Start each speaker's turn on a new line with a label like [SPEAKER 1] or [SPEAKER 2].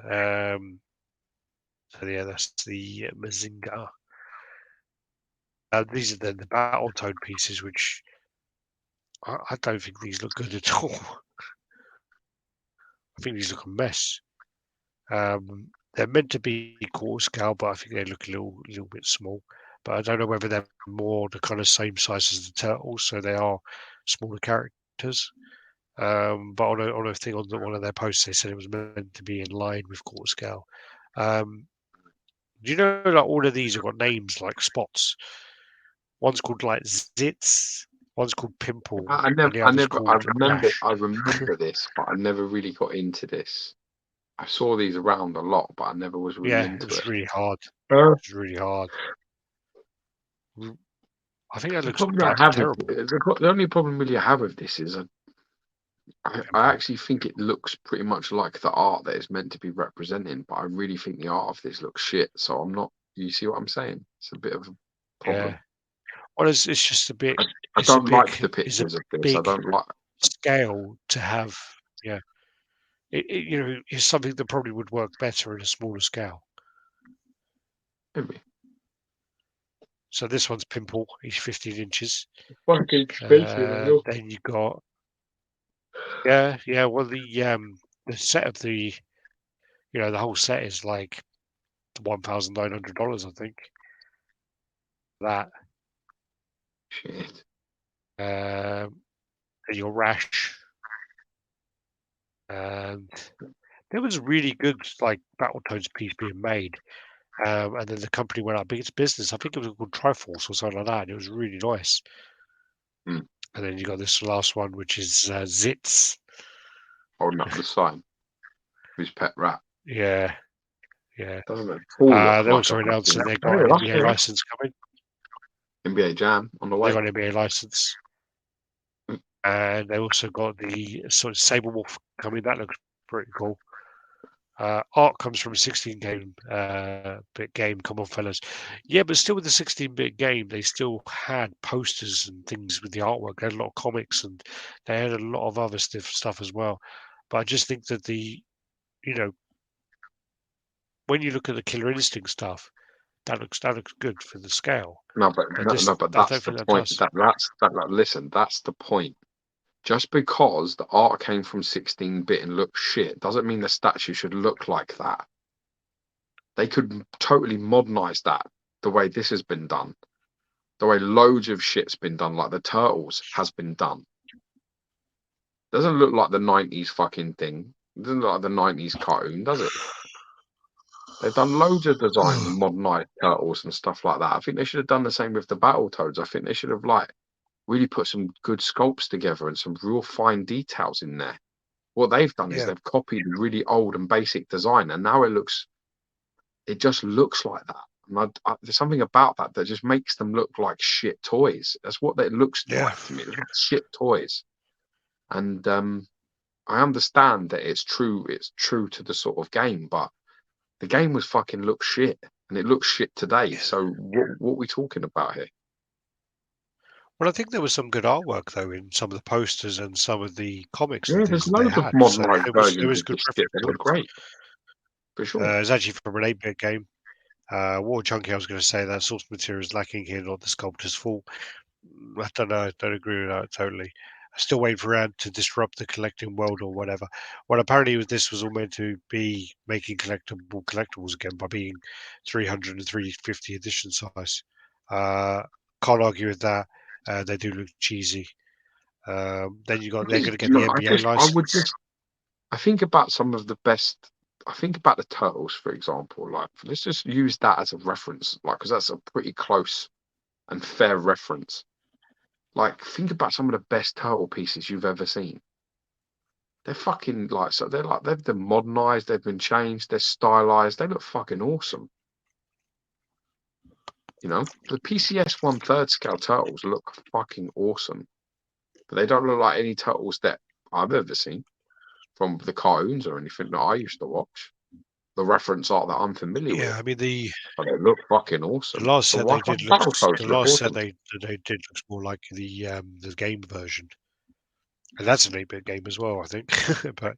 [SPEAKER 1] So yeah, that's the Mazinga. These are the Battletoad pieces, which I don't think these look good at all. I think these look a mess. They're meant to be quarter scale, but I think they look a little bit small. But I don't know whether they're more the kind of same size as the turtles, so they are smaller characters. But on a thing on one of their posts, they said it was meant to be in line with quarter scale. Do you know like all of these have got names like spots? One's called like Zits, one's called Pimple, and the other's called Rash.
[SPEAKER 2] I remember this, but I never really got into this. I saw these around a lot, but I never was really
[SPEAKER 1] Yeah, it
[SPEAKER 2] into
[SPEAKER 1] was
[SPEAKER 2] it.
[SPEAKER 1] really hard.
[SPEAKER 2] Uh,
[SPEAKER 1] It was really hard. I think that
[SPEAKER 2] the
[SPEAKER 1] looks
[SPEAKER 2] problem I
[SPEAKER 1] bloody
[SPEAKER 2] have with
[SPEAKER 1] terrible.
[SPEAKER 2] the only problem really I have with this is I
[SPEAKER 1] Pimple.
[SPEAKER 2] actually think it looks pretty much like the art that it's meant to be representing, but I really think the art of this looks shit. So I'm not. You see what I'm saying? It's a bit of a
[SPEAKER 1] Yeah.
[SPEAKER 2] problem.
[SPEAKER 1] Well, it's just a bit.
[SPEAKER 2] I
[SPEAKER 1] It's a
[SPEAKER 2] don't like the
[SPEAKER 1] is a
[SPEAKER 2] pictures of this. I
[SPEAKER 1] big
[SPEAKER 2] don't like.
[SPEAKER 1] scale to have. Yeah, it's something that probably would work better in a smaller scale.
[SPEAKER 2] Maybe.
[SPEAKER 1] So this one's Pimple. He's 15 inches.
[SPEAKER 2] Fucking expensive, I know.
[SPEAKER 1] Then you got yeah. Well, the set of the whole set is like $1,900, I think. That
[SPEAKER 2] Shit.
[SPEAKER 1] and your Rash, and there was a really good like Battletoads piece being made. And then the company went out of its business. I think it was called Triforce or something like that. It was really nice.
[SPEAKER 2] Mm.
[SPEAKER 1] And then you got this last one, which is Zits.
[SPEAKER 2] Holding up the sign. His pet rat.
[SPEAKER 1] Yeah, yeah.
[SPEAKER 2] Doesn't it all look
[SPEAKER 1] They
[SPEAKER 2] like a
[SPEAKER 1] also announced
[SPEAKER 2] fucking.
[SPEAKER 1] that they got
[SPEAKER 2] Hey,
[SPEAKER 1] an
[SPEAKER 2] that's
[SPEAKER 1] NBA
[SPEAKER 2] all right.
[SPEAKER 1] license coming.
[SPEAKER 2] NBA Jam on the
[SPEAKER 1] They
[SPEAKER 2] way.
[SPEAKER 1] got an NBA license,
[SPEAKER 2] Mm.
[SPEAKER 1] and they also got the sort of Saber Wolf coming. That looks pretty cool. Art comes from a 16-bit game. Come on, fellas. Yeah, but still with the 16-bit game, they still had posters and things with the artwork. They had a lot of comics and they had a lot of other stuff as well. But I just think that you know, when you look at the Killer Instinct stuff, that looks good for the scale.
[SPEAKER 2] No, but
[SPEAKER 1] But this,
[SPEAKER 2] no, but
[SPEAKER 1] I don't
[SPEAKER 2] that's the
[SPEAKER 1] think that
[SPEAKER 2] point.
[SPEAKER 1] does.
[SPEAKER 2] Listen, that's the point. Just because the art came from 16-bit and looks shit doesn't mean the statue should look like that. They could totally modernize that the way this has been done, the way loads of shit's been done, like the Turtles has been done. Doesn't look like the 90s fucking thing. Doesn't look like the 90s cartoon, does it? They've done loads of design and modernized turtles and stuff like that. I think they should have done the same with the Battletoads. I think they should have like really put some good sculpts together and some real fine details in there. What they've done is
[SPEAKER 1] Yeah,
[SPEAKER 2] they've copied really old and basic design, and now it just looks like that. And there's something about that that just makes them look like shit toys. That's what it looks
[SPEAKER 1] yeah.
[SPEAKER 2] like to me. It's like shit toys. And I understand that it's true. It's true to the sort of game, but the game was fucking look shit, and it looks shit today. So what are we talking about here?
[SPEAKER 1] Well, I think there was some good artwork though in some of the posters and some of the comics and
[SPEAKER 2] Yeah,
[SPEAKER 1] things
[SPEAKER 2] there's
[SPEAKER 1] that they
[SPEAKER 2] loads of
[SPEAKER 1] had. So
[SPEAKER 2] modernized
[SPEAKER 1] there
[SPEAKER 2] versions
[SPEAKER 1] was
[SPEAKER 2] of
[SPEAKER 1] good
[SPEAKER 2] this shit that look
[SPEAKER 1] references.
[SPEAKER 2] great for sure.
[SPEAKER 1] It's actually from an 8-bit game. Water Junkie, I was going to say that source material is lacking here, not the sculptor's fault. I don't know. I don't agree with that totally. I still waiting for Radd to disrupt the collecting world or whatever. Well, apparently this was all meant to be making collectibles again by being 300 and 350 edition size. Uh, can't argue with that. They do look cheesy. Then they're going to get the NBA license.
[SPEAKER 2] I think about some of the best. I think about the Turtles, for example. Like, let's just use that as a reference, like, because that's a pretty close and fair reference. Like, think about some of the best turtle pieces you've ever seen. They're fucking like so. They've been modernized. They've been changed. They're stylized. They look fucking awesome. You know, the PCS 1/3 scale turtles look fucking awesome, but they don't look like any turtles that I've ever seen from the cartoons or anything that I used to watch. The reference art that I'm familiar
[SPEAKER 1] Yeah,
[SPEAKER 2] with,
[SPEAKER 1] I mean
[SPEAKER 2] but they look fucking
[SPEAKER 1] the
[SPEAKER 2] awesome.
[SPEAKER 1] last
[SPEAKER 2] So
[SPEAKER 1] set
[SPEAKER 2] why
[SPEAKER 1] they did
[SPEAKER 2] can't
[SPEAKER 1] looks
[SPEAKER 2] Battletoads
[SPEAKER 1] the
[SPEAKER 2] look
[SPEAKER 1] last set
[SPEAKER 2] awesome?
[SPEAKER 1] they did looks more like the game version, and that's an 8-bit game as well, I think. But